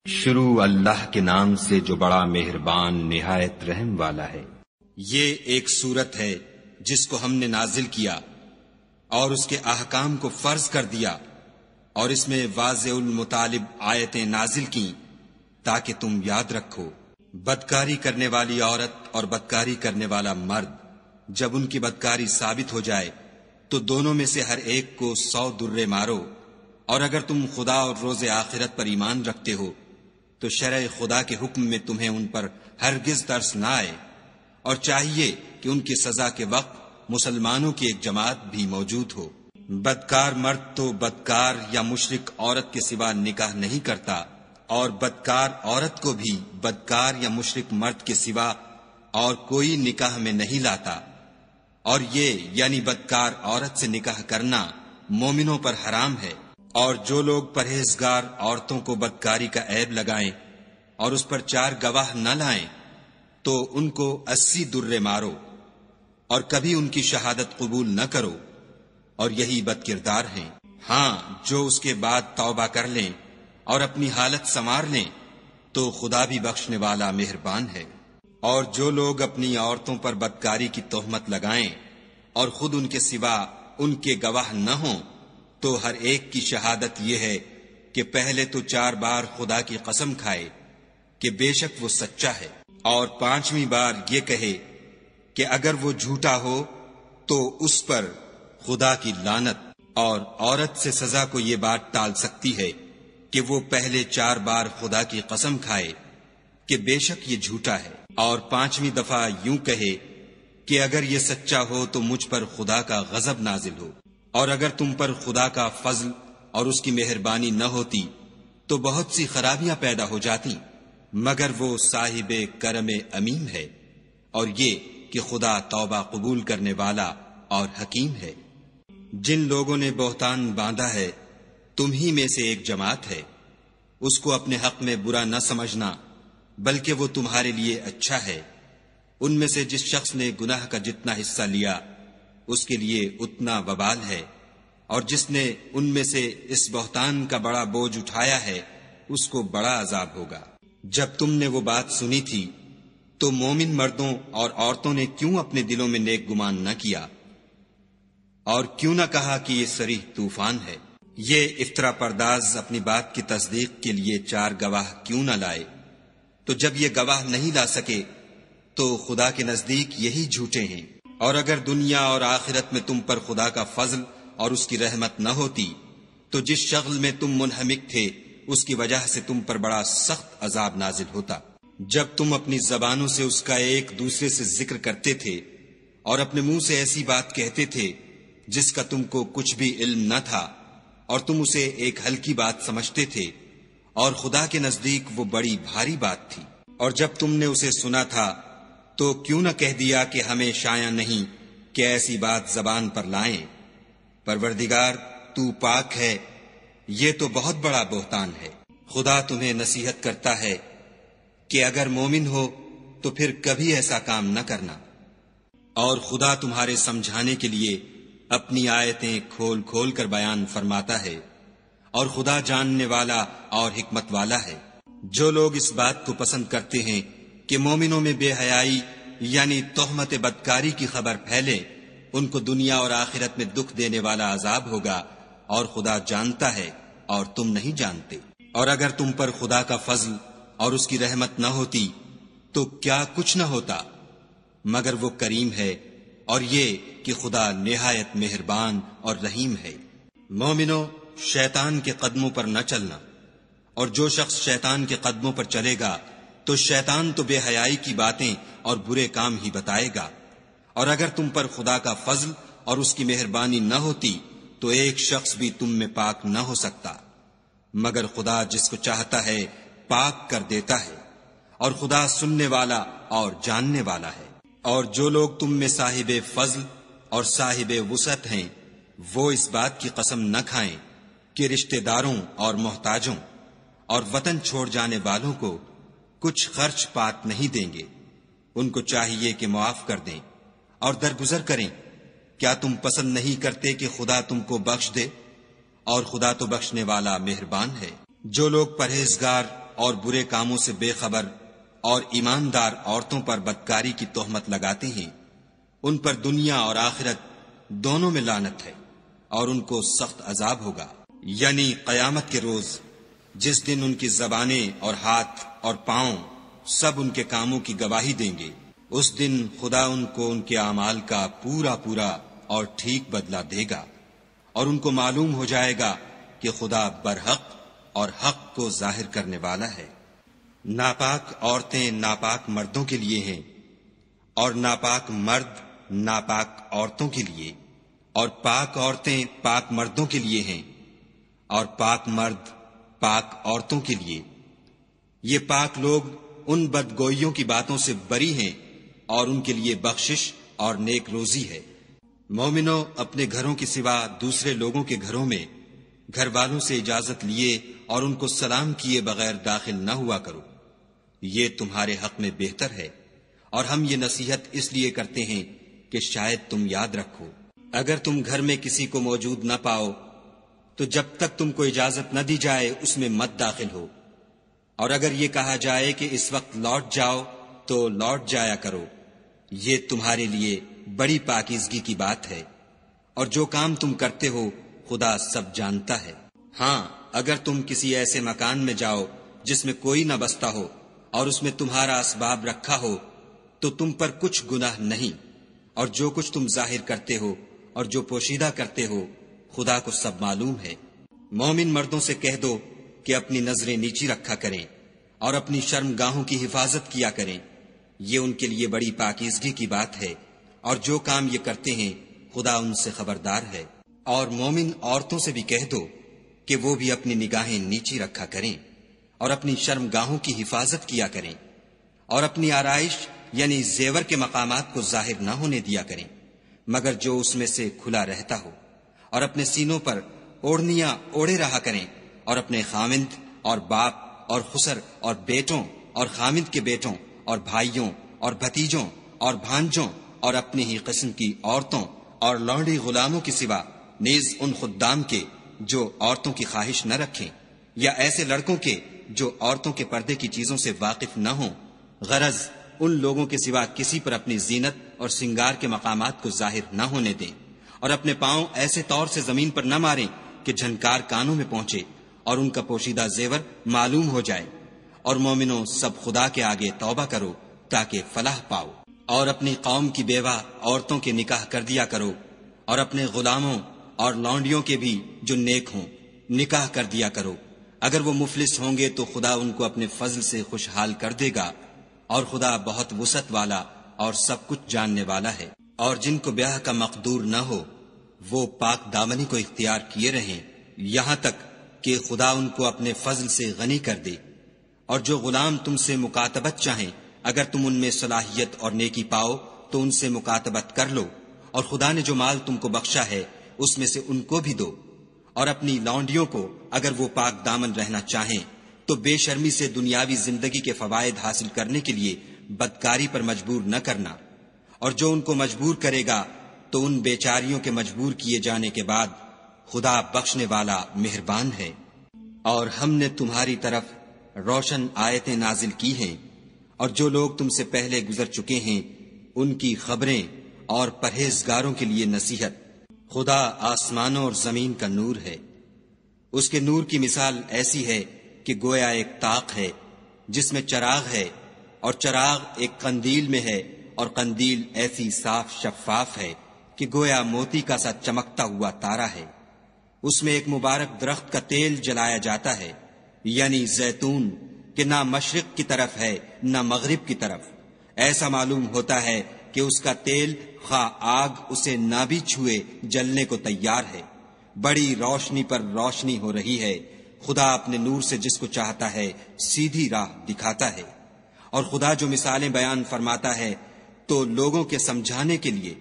شروع اللہ کے نام سے جو بڑا مہربان نہایت رحم والا ہے۔ یہ ایک سورت ہے جس کو ہم نے نازل کیا اور اس کے احکام کو فرض کر دیا، اور اس میں واضح المطالب آیتیں نازل کیں تاکہ تم یاد رکھو۔ بدکاری کرنے والی عورت اور بدکاری کرنے والا مرد جب ان کی بدکاری ثابت ہو جائے تو دونوں میں سے ہر ایک کو 100 درے مارو، اور اگر تم خدا اور روز آخرت پر ایمان رکھتے ہو تو شرع خدا کے حکم میں تمہیں ان پر ہرگز ترس نہ آئے، اور چاہیے کہ ان کی سزا کے وقت مسلمانوں کی ایک جماعت بھی موجود ہو۔ بدکار مرد تو بدکار یا مشرک عورت کے سوا نکاح نہیں کرتا، اور بدکار عورت کو بھی بدکار یا مشرک مرد کے سوا اور کوئی نکاح میں نہیں لاتا، اور یہ یعنی بدکار عورت سے نکاح کرنا مومنوں پر حرام ہے۔ اور جو لوگ پرہیزگار عورتوں کو بدکاری کا عیب لگائیں اور اس پر 4 گواہ نہ لائیں تو ان کو 80 درے مارو، اور کبھی ان کی شہادت قبول نہ کرو، اور یہی بد کردار ہیں۔ ہاں، جو اس کے بعد توبہ کر لیں اور اپنی حالت سنوار لیں تو خدا بھی بخشنے والا مہربان ہے۔ اور جو لوگ اپنی عورتوں پر بدکاری کی تہمت لگائیں اور خود ان کے سوا ان کے گواہ نہ ہوں تو ہر ایک کی شہادت یہ ہے کہ پہلے تو 4 بار خدا کی قسم کھائے کہ بے شک وہ سچا ہے، اور 5ویں بار یہ کہے کہ اگر وہ جھوٹا ہو تو اس پر خدا کی لعنت۔ اور عورت سے سزا کو یہ بات ٹال سکتی ہے کہ وہ پہلے 4 بار خدا کی قسم کھائے کہ بے شک یہ جھوٹا ہے، اور 5ویں دفعہ یوں کہے کہ اگر یہ سچا ہو تو مجھ پر خدا کا غضب نازل ہو۔ اور اگر تم پر خدا کا فضل اور اس کی مہربانی نہ ہوتی تو بہت سی خرابیاں پیدا ہو جاتی، مگر وہ صاحب کرم امیم ہے، اور یہ کہ خدا توبہ قبول کرنے والا اور حکیم ہے۔ جن لوگوں نے بہتان باندھا ہے تم ہی میں سے ایک جماعت ہے، اس کو اپنے حق میں برا نہ سمجھنا بلکہ وہ تمہارے لیے اچھا ہے۔ ان میں سے جس شخص نے گناہ کا جتنا حصہ لیا اس کے لیے اتنا وبال ہے، اور جس نے ان میں سے اس بہتان کا بڑا بوجھ اٹھایا ہے اس کو بڑا عذاب ہوگا۔ جب تم نے وہ بات سنی تھی تو مومن مردوں اور عورتوں نے کیوں اپنے دلوں میں نیک گمان نہ کیا، اور کیوں نہ کہا کہ یہ صریح طوفان ہے؟ یہ افطرا پرداز اپنی بات کی تصدیق کے لیے 4 گواہ کیوں نہ لائے؟ تو جب یہ گواہ نہیں لا سکے تو خدا کے نزدیک یہی جھوٹے ہیں۔ اور اگر دنیا اور آخرت میں تم پر خدا کا فضل اور اس کی رحمت نہ ہوتی تو جس شغل میں تم منہمک تھے اس کی وجہ سے تم پر بڑا سخت عذاب نازل ہوتا۔ جب تم اپنی زبانوں سے اس کا ایک دوسرے سے ذکر کرتے تھے اور اپنے منہ سے ایسی بات کہتے تھے جس کا تم کو کچھ بھی علم نہ تھا، اور تم اسے ایک ہلکی بات سمجھتے تھے، اور خدا کے نزدیک وہ بڑی بھاری بات تھی۔ اور جب تم نے اسے سنا تھا تو کیوں نہ کہہ دیا کہ ہمیں شایع نہیں کہ ایسی بات زبان پر لائیں؟ پروردگار تو پاک ہے، یہ تو بہت بڑا بہتان ہے۔ خدا تمہیں نصیحت کرتا ہے کہ اگر مومن ہو تو پھر کبھی ایسا کام نہ کرنا، اور خدا تمہارے سمجھانے کے لیے اپنی آیتیں کھول کھول کر بیان فرماتا ہے، اور خدا جاننے والا اور حکمت والا ہے۔ جو لوگ اس بات کو پسند کرتے ہیں کہ مومنوں میں بے حیائی یعنی تہمت بدکاری کی خبر پھیلے، ان کو دنیا اور آخرت میں دکھ دینے والا عذاب ہوگا، اور خدا جانتا ہے اور تم نہیں جانتے۔ اور اگر تم پر خدا کا فضل اور اس کی رحمت نہ ہوتی تو کیا کچھ نہ ہوتا، مگر وہ کریم ہے، اور یہ کہ خدا نہایت مہربان اور رحیم ہے۔ مومنو، شیطان کے قدموں پر نہ چلنا، اور جو شخص شیطان کے قدموں پر چلے گا تو شیطان تو بے حیائی کی باتیں اور برے کام ہی بتائے گا۔ اور اگر تم پر خدا کا فضل اور اس کی مہربانی نہ ہوتی تو ایک شخص بھی تم میں پاک نہ ہو سکتا، مگر خدا جس کو چاہتا ہے پاک کر دیتا ہے، اور خدا سننے والا اور جاننے والا ہے۔ اور جو لوگ تم میں صاحب فضل اور صاحب وسعت ہیں وہ اس بات کی قسم نہ کھائیں کہ رشتہ داروں اور محتاجوں اور وطن چھوڑ جانے والوں کو کچھ خرچ پات نہیں دیں گے۔ ان کو چاہیے کہ معاف کر دیں اور درگزر کریں۔ کیا تم پسند نہیں کرتے کہ خدا تم کو بخش دے؟ اور خدا تو بخشنے والا مہربان ہے۔ جو لوگ پرہیزگار اور برے کاموں سے بے خبر اور ایماندار عورتوں پر بدکاری کی تہمت لگاتے ہیں، ان پر دنیا اور آخرت دونوں میں لعنت ہے اور ان کو سخت عذاب ہوگا، یعنی قیامت کے روز جس دن ان کی زبانیں اور ہاتھ اور پاؤں سب ان کے کاموں کی گواہی دیں گے، اس دن خدا ان کو ان کے اعمال کا پورا پورا اور ٹھیک بدلہ دے گا، اور ان کو معلوم ہو جائے گا کہ خدا برحق اور حق کو ظاہر کرنے والا ہے۔ ناپاک عورتیں ناپاک مردوں کے لیے ہیں، اور ناپاک مرد ناپاک عورتوں کے لیے، اور پاک عورتیں پاک مردوں کے لیے ہیں، اور پاک مرد پاک عورتوں کے لیے۔ یہ پاک لوگ ان بدگوئیوں کی باتوں سے بری ہیں، اور ان کے لیے بخشش اور نیک روزی ہے۔ مومنو، اپنے گھروں کے سوا دوسرے لوگوں کے گھروں میں گھر والوں سے اجازت لیے اور ان کو سلام کیے بغیر داخل نہ ہوا کرو، یہ تمہارے حق میں بہتر ہے، اور ہم یہ نصیحت اس لیے کرتے ہیں کہ شاید تم یاد رکھو۔ اگر تم گھر میں کسی کو موجود نہ پاؤ تو جب تک تم کو اجازت نہ دی جائے اس میں مت داخل ہو، اور اگر یہ کہا جائے کہ اس وقت لوٹ جاؤ تو لوٹ جایا کرو، یہ تمہارے لیے بڑی پاکیزگی کی بات ہے، اور جو کام تم کرتے ہو خدا سب جانتا ہے۔ ہاں، اگر تم کسی ایسے مکان میں جاؤ جس میں کوئی نہ بستا ہو اور اس میں تمہارا اسباب رکھا ہو تو تم پر کچھ گناہ نہیں، اور جو کچھ تم ظاہر کرتے ہو اور جو پوشیدہ کرتے ہو خدا کو سب معلوم ہے۔ مومن مردوں سے کہہ دو کہ اپنی نظریں نیچی رکھا کریں اور اپنی شرم گاہوں کی حفاظت کیا کریں، یہ ان کے لیے بڑی پاکیزگی کی بات ہے، اور جو کام یہ کرتے ہیں خدا ان سے خبردار ہے۔ اور مومن عورتوں سے بھی کہہ دو کہ وہ بھی اپنی نگاہیں نیچی رکھا کریں اور اپنی شرم گاہوں کی حفاظت کیا کریں، اور اپنی آرائش یعنی زیور کے مقامات کو ظاہر نہ ہونے دیا کریں مگر جو اس میں سے کھلا رہتا ہو، اور اپنے سینوں پر اوڑھنیاں اوڑھے رہا کریں، اور اپنے خامند اور باپ اور خسر اور بیٹوں اور خامند کے بیٹوں اور بھائیوں اور بھتیجوں اور بھانجوں اور اپنی ہی قسم کی عورتوں اور لونڈی غلاموں کے سوا نیز ان خدام کے جو عورتوں کی خواہش نہ رکھیں، یا ایسے لڑکوں کے جو عورتوں کے پردے کی چیزوں سے واقف نہ ہوں، غرض ان لوگوں کے سوا کسی پر اپنی زینت اور سنگار کے مقامات کو ظاہر نہ ہونے دیں، اور اپنے پاؤں ایسے طور سے زمین پر نہ ماریں کہ جھنکار کانوں میں پہنچے اور ان کا پوشیدہ زیور معلوم ہو جائے۔ اور مومنوں، سب خدا کے آگے توبہ کرو تاکہ فلاح پاؤ، اور اپنی قوم کی بیوہ عورتوں کے نکاح کر دیا کرو، اور اپنے غلاموں اور لونڈیوں کے بھی جو نیک ہوں نکاح کر دیا کرو۔ اگر وہ مفلس ہوں گے تو خدا ان کو اپنے فضل سے خوشحال کر دے گا، اور خدا بہت وسعت والا اور سب کچھ جاننے والا ہے۔ اور جن کو بیاہ کا مقدور نہ ہو وہ پاک دامنی کو اختیار کیے رہیں یہاں تک کہ خدا ان کو اپنے فضل سے غنی کر دے۔ اور جو غلام تم سے مکاتبت چاہیں، اگر تم ان میں صلاحیت اور نیکی پاؤ تو ان سے مکاتبت کر لو، اور خدا نے جو مال تم کو بخشا ہے اس میں سے ان کو بھی دو۔ اور اپنی لونڈیوں کو اگر وہ پاک دامن رہنا چاہیں تو بے شرمی سے دنیاوی زندگی کے فوائد حاصل کرنے کے لیے بدکاری پر مجبور نہ کرنا، اور جو ان کو مجبور کرے گا تو ان بیچاریوں کے مجبور کیے جانے کے بعد خدا بخشنے والا مہربان ہے۔ اور ہم نے تمہاری طرف روشن آیتیں نازل کی ہیں، اور جو لوگ تم سے پہلے گزر چکے ہیں ان کی خبریں اور پرہیزگاروں کے لیے نصیحت۔ خدا آسمانوں اور زمین کا نور ہے، اس کے نور کی مثال ایسی ہے کہ گویا ایک طاق ہے جس میں چراغ ہے، اور چراغ ایک قندیل میں ہے، اور قندیل ایسی صاف شفاف ہے کہ گویا موتی کا سا چمکتا ہوا تارا ہے۔ اس میں ایک مبارک درخت کا تیل جلایا جاتا ہے، یعنی زیتون، کہ نہ مشرق کی طرف ہے نہ مغرب کی طرف۔ ایسا معلوم ہوتا ہے کہ اس کا تیل خواہ آگ اسے نہ بھی چھوئے جلنے کو تیار ہے۔ بڑی روشنی پر روشنی ہو رہی ہے، خدا اپنے نور سے جس کو چاہتا ہے سیدھی راہ دکھاتا ہے۔ اور خدا جو مثالیں بیان فرماتا ہے تو لوگوں کے سمجھانے کے لیے،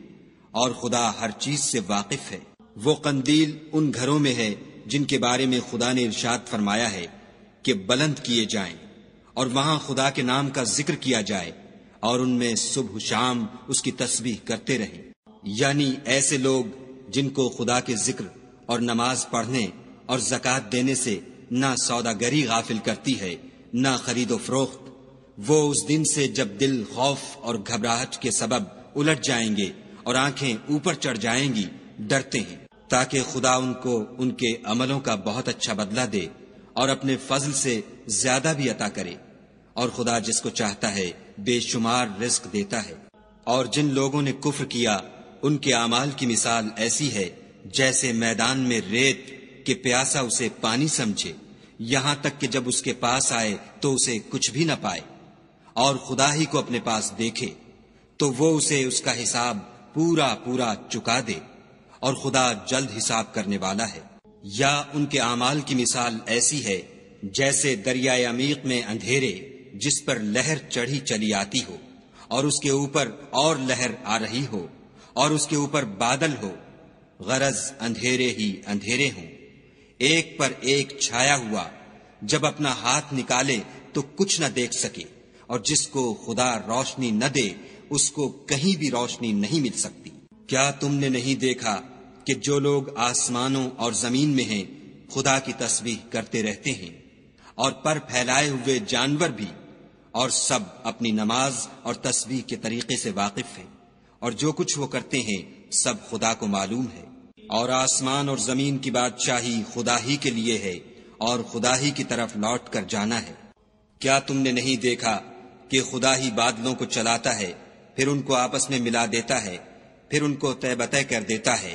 اور خدا ہر چیز سے واقف ہے۔ وہ قندیل ان گھروں میں ہے جن کے بارے میں خدا نے ارشاد فرمایا ہے کہ بلند کیے جائیں، اور وہاں خدا کے نام کا ذکر کیا جائے، اور ان میں صبح و شام اس کی تسبیح کرتے رہیں، یعنی ایسے لوگ جن کو خدا کے ذکر اور نماز پڑھنے اور زکوٰۃ دینے سے نہ سوداگری غافل کرتی ہے نہ خرید و فروخت۔ وہ اس دن سے جب دل خوف اور گھبراہٹ کے سبب الٹ جائیں گے اور آنکھیں اوپر چڑھ جائیں گی ڈرتے ہیں، تاکہ خدا ان کو ان کے عملوں کا بہت اچھا بدلہ دے اور اپنے فضل سے زیادہ بھی عطا کرے، اور خدا جس کو چاہتا ہے بے شمار رزق دیتا ہے۔ اور جن لوگوں نے کفر کیا ان کے اعمال کی مثال ایسی ہے جیسے میدان میں ریت کہ پیاسا اسے پانی سمجھے، یہاں تک کہ جب اس کے پاس آئے تو اسے کچھ بھی نہ پائے، اور خدا ہی کو اپنے پاس دیکھے تو وہ اسے اس کا حساب پورا پورا چکا دے، اور خدا جلد حساب کرنے والا ہے۔ یا ان کے اعمال کی مثال ایسی ہے جیسے دریائے عمیق میں اندھیرے جس پر لہر چڑھی چلی آتی ہو، اور اس کے اوپر اور لہر آ رہی ہو، اور اس کے اوپر بادل ہو، غرض اندھیرے ہی اندھیرے ہوں، ایک پر ایک چھایا ہوا، جب اپنا ہاتھ نکالے تو کچھ نہ دیکھ سکے، اور جس کو خدا روشنی نہ دے اس کو کہیں بھی روشنی نہیں مل سکتی۔ کیا تم نے نہیں دیکھا کہ جو لوگ آسمانوں اور زمین میں ہیں خدا کی تسبیح کرتے رہتے ہیں، اور پر پھیلائے ہوئے جانور بھی، اور سب اپنی نماز اور تسبیح کے طریقے سے واقف ہیں، اور جو کچھ وہ کرتے ہیں سب خدا کو معلوم ہے۔ اور آسمان اور زمین کی بادشاہی خدا ہی کے لیے ہے، اور خدا ہی کی طرف لوٹ کر جانا ہے۔ کیا تم نے نہیں دیکھا کہ خدا ہی بادلوں کو چلاتا ہے، پھر ان کو آپس میں ملا دیتا ہے، پھر ان کو طے بطے کر دیتا ہے،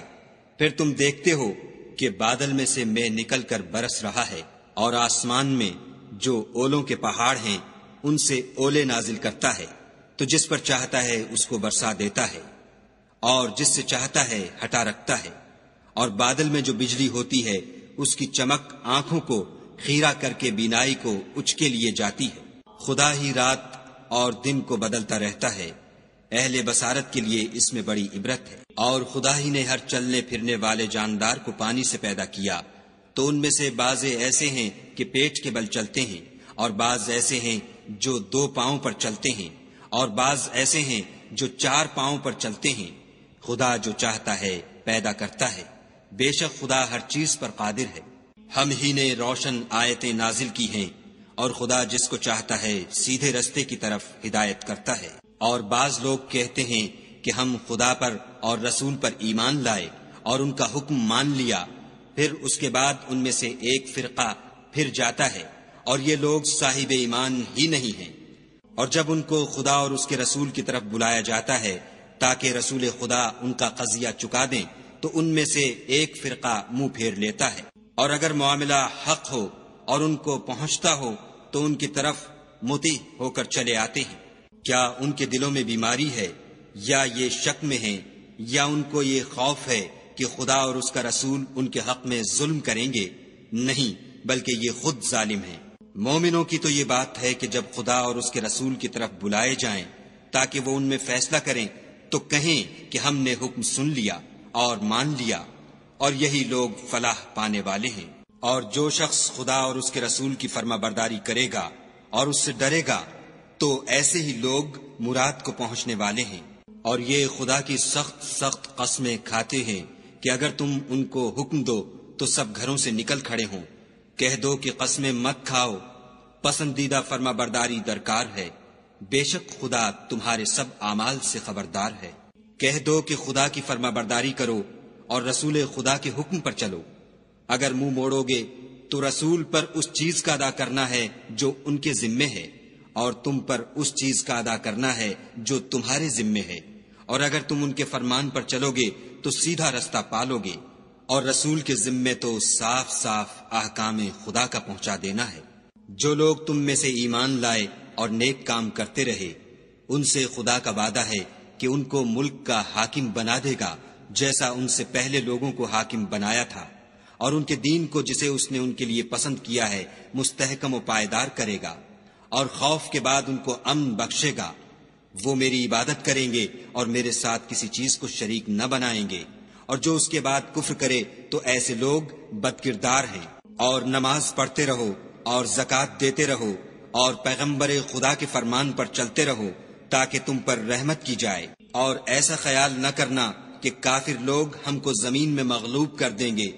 پھر تم دیکھتے ہو کہ بادل میں سے مے نکل کر برس رہا ہے، اور آسمان میں جو اولوں کے پہاڑ ہیں ان سے اولے نازل کرتا ہے، تو جس پر چاہتا ہے اس کو برسا دیتا ہے، اور جس سے چاہتا ہے ہٹا رکھتا ہے۔ اور بادل میں جو بجلی ہوتی ہے اس کی چمک آنکھوں کو خیرہ کر کے بینائی کو اچکے لیے جاتی ہے۔ خدا ہی رات اور دن کو بدلتا رہتا ہے، اہل بصارت کے لیے اس میں بڑی عبرت ہے۔ اور خدا ہی نے ہر چلنے پھرنے والے جاندار کو پانی سے پیدا کیا، تو ان میں سے بعض ایسے ہیں کہ پیٹ کے بل چلتے ہیں، اور بعض ایسے ہیں جو 2 پاؤں پر چلتے ہیں، اور بعض ایسے ہیں جو 4 پاؤں پر چلتے ہیں۔ خدا جو چاہتا ہے پیدا کرتا ہے، بے شک خدا ہر چیز پر قادر ہے۔ ہم ہی نے روشن آیتیں نازل کی ہیں، اور خدا جس کو چاہتا ہے سیدھے رستے کی طرف ہدایت کرتا ہے۔ اور بعض لوگ کہتے ہیں کہ ہم خدا پر اور رسول پر ایمان لائے اور ان کا حکم مان لیا، پھر اس کے بعد ان میں سے ایک فرقہ پھر جاتا ہے، اور یہ لوگ صاحب ایمان ہی نہیں ہیں۔ اور جب ان کو خدا اور اس کے رسول کی طرف بلایا جاتا ہے تاکہ رسول خدا ان کا قضیہ چکا دیں، تو ان میں سے ایک فرقہ منہ پھیر لیتا ہے، اور اگر معاملہ حق ہو اور ان کو پہنچتا ہو تو ان کی طرف مطیع ہو کر چلے آتے ہیں۔ کیا ان کے دلوں میں بیماری ہے، یا یہ شک میں ہیں، یا ان کو یہ خوف ہے کہ خدا اور اس کا رسول ان کے حق میں ظلم کریں گے؟ نہیں، بلکہ یہ خود ظالم ہیں۔ مومنوں کی تو یہ بات ہے کہ جب خدا اور اس کے رسول کی طرف بلائے جائیں تاکہ وہ ان میں فیصلہ کریں تو کہیں کہ ہم نے حکم سن لیا اور مان لیا، اور یہی لوگ فلاح پانے والے ہیں۔ اور جو شخص خدا اور اس کے رسول کی فرما برداری کرے گا اور اس سے ڈرے گا تو ایسے ہی لوگ مراد کو پہنچنے والے ہیں۔ اور یہ خدا کی سخت سخت قسمیں کھاتے ہیں کہ اگر تم ان کو حکم دو تو سب گھروں سے نکل کھڑے ہوں۔ کہہ دو کہ قسمیں مت کھاؤ، پسندیدہ فرما برداری درکار ہے، بے شک خدا تمہارے سب اعمال سے خبردار ہے۔ کہہ دو کہ خدا کی فرما برداری کرو اور رسول خدا کے حکم پر چلو۔ اگر منہ موڑو گے تو رسول پر اس چیز کا ادا کرنا ہے جو ان کے ذمے ہے، اور تم پر اس چیز کا ادا کرنا ہے جو تمہارے ذمے ہے، اور اگر تم ان کے فرمان پر چلو گے تو سیدھا رستہ پالو گے۔ اور رسول کے ذمے تو صاف صاف احکام خدا کا پہنچا دینا ہے۔ جو لوگ تم میں سے ایمان لائے اور نیک کام کرتے رہے ان سے خدا کا وعدہ ہے کہ ان کو ملک کا حاکم بنا دے گا جیسا ان سے پہلے لوگوں کو حاکم بنایا تھا، اور ان کے دین کو جسے اس نے ان کے لیے پسند کیا ہے مستحکم و پائیدار کرے گا، اور خوف کے بعد ان کو امن بخشے گا۔ وہ میری عبادت کریں گے اور میرے ساتھ کسی چیز کو شریک نہ بنائیں گے، اور جو اس کے بعد کفر کرے تو ایسے لوگ بدکردار ہیں۔ اور نماز پڑھتے رہو اور زکوٰۃ دیتے رہو اور پیغمبر خدا کے فرمان پر چلتے رہو تاکہ تم پر رحمت کی جائے، اور ایسا خیال نہ کرنا کہ کافر لوگ ہم کو زمین میں مغلوب کر دیں گے،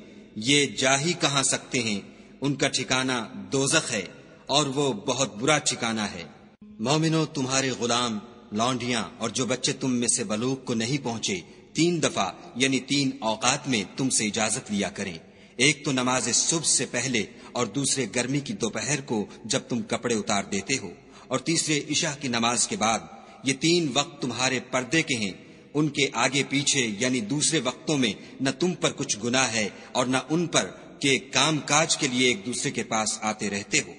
یہ جا ہی کہاں سکتے ہیں، ان کا ٹھکانہ دوزخ ہے اور وہ بہت برا ٹھکانہ ہے۔ مومنو، تمہارے غلام، لونڈیاں اور جو بچے تم میں سے بلوغ کو نہیں پہنچے 3 دفعہ یعنی 3 اوقات میں تم سے اجازت لیا کریں، ایک تو نماز صبح سے پہلے، اور دوسرے گرمی کی دوپہر کو جب تم کپڑے اتار دیتے ہو، اور تیسرے عشاء کی نماز کے بعد۔ یہ 3 وقت تمہارے پردے کے ہیں، ان کے آگے پیچھے یعنی دوسرے وقتوں میں نہ تم پر کچھ گناہ ہے اور نہ ان پر کہ کام کاج کے لیے ایک دوسرے کے پاس آتے رہتے ہو۔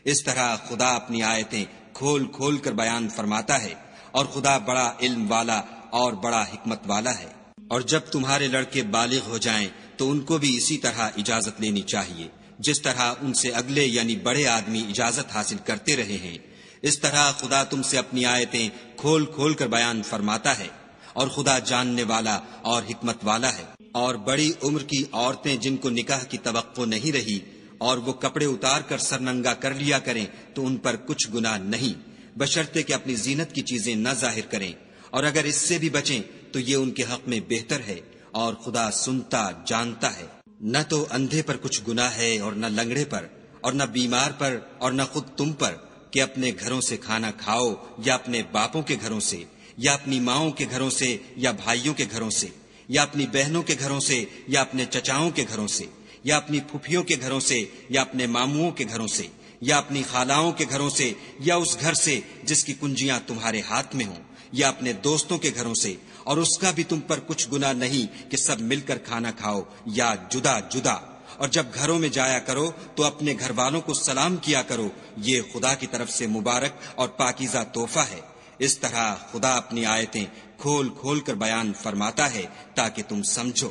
اس طرح خدا اپنی آیتیں کھول کھول کر بیان فرماتا ہے، اور خدا بڑا علم والا اور بڑا حکمت والا ہے۔ اور جب تمہارے لڑکے بالغ ہو جائیں تو ان کو بھی اسی طرح اجازت لینی چاہیے جس طرح ان سے اگلے یعنی بڑے آدمی اجازت حاصل کرتے رہے ہیں۔ اس طرح خدا تم سے اپنی آیتیں کھول کھول کر بیان فرماتا ہے، اور خدا جاننے والا اور حکمت والا ہے۔ اور بڑی عمر کی عورتیں جن کو نکاح کی توقع نہیں رہی اور وہ کپڑے اتار کر سرننگا کر لیا کریں تو ان پر کچھ گناہ نہیں، بشرطے کہ اپنی زینت کی چیزیں نہ ظاہر کریں، اور اگر اس سے بھی بچیں تو یہ ان کے حق میں بہتر ہے، اور خدا سنتا جانتا ہے۔ نہ تو اندھے پر کچھ گناہ ہے اور نہ لنگڑے پر اور نہ بیمار پر اور نہ خود تم پر کہ اپنے گھروں سے کھانا کھاؤ یا اپنے باپوں کے گھروں سے یا اپنی ماؤں کے گھروں سے یا بھائیوں کے گھروں سے یا اپنی بہنوں کے گھروں سے یا اپنے چچاؤں کے گھروں سے یا اپنی پھپھیوں کے گھروں سے یا اپنے ماموؤں کے گھروں سے یا اپنی خالاؤں کے گھروں سے یا اس گھر سے جس کی کنجیاں تمہارے ہاتھ میں ہوں یا اپنے دوستوں کے گھروں سے، اور اس کا بھی تم پر کچھ گناہ نہیں کہ سب مل کر کھانا کھاؤ یا جدا جدا۔ اور جب گھروں میں جایا کرو تو اپنے گھر والوں کو سلام کیا کرو، یہ خدا کی طرف سے مبارک اور پاکیزہ تحفہ ہے۔ اس طرح خدا اپنی آیتیں کھول کھول کر بیان فرماتا ہے تاکہ تم سمجھو۔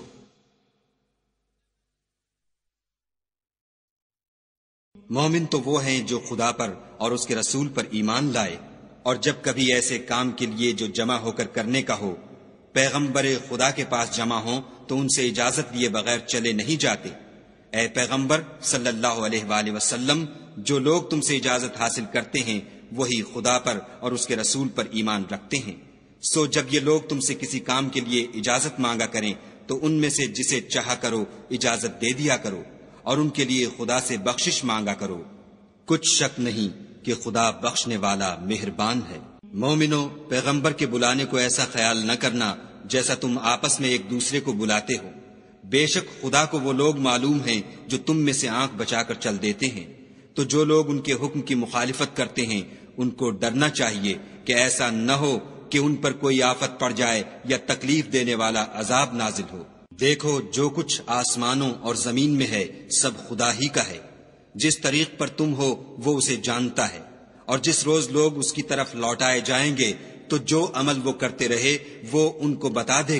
مومن تو وہ ہیں جو خدا پر اور اس کے رسول پر ایمان لائے، اور جب کبھی ایسے کام کے لیے جو جمع ہو کر کرنے کا ہو پیغمبر خدا کے پاس جمع ہوں تو ان سے اجازت لیے بغیر چلے نہیں جاتے۔ اے پیغمبر صلی اللہ علیہ وآلہ وسلم، جو لوگ تم سے اجازت حاصل کرتے ہیں وہی خدا پر اور اس کے رسول پر ایمان رکھتے ہیں۔ سو جب یہ لوگ تم سے کسی کام کے لیے اجازت مانگا کریں تو ان میں سے جسے چاہا کرو اجازت دے دیا کرو، اور ان کے لیے خدا سے بخشش مانگا کرو، کچھ شک نہیں کہ خدا بخشنے والا مہربان ہے۔ مومنو، پیغمبر کے بلانے کو ایسا خیال نہ کرنا جیسا تم آپس میں ایک دوسرے کو بلاتے ہو، بے شک خدا کو وہ لوگ معلوم ہیں جو تم میں سے آنکھ بچا کر چل دیتے ہیں۔ تو جو لوگ ان کے حکم کی مخالفت کرتے ہیں ان کو ڈرنا چاہیے کہ ایسا نہ ہو کہ ان پر کوئی آفت پڑ جائے یا تکلیف دینے والا عذاب نازل ہو۔ دیکھو، جو کچھ آسمانوں اور زمین میں ہے سب خدا ہی کا ہے، جس طریق پر تم ہو وہ اسے جانتا ہے، اور جس روز لوگ اس کی طرف لوٹائے جائیں گے تو جو عمل وہ کرتے رہے وہ ان کو بتا دے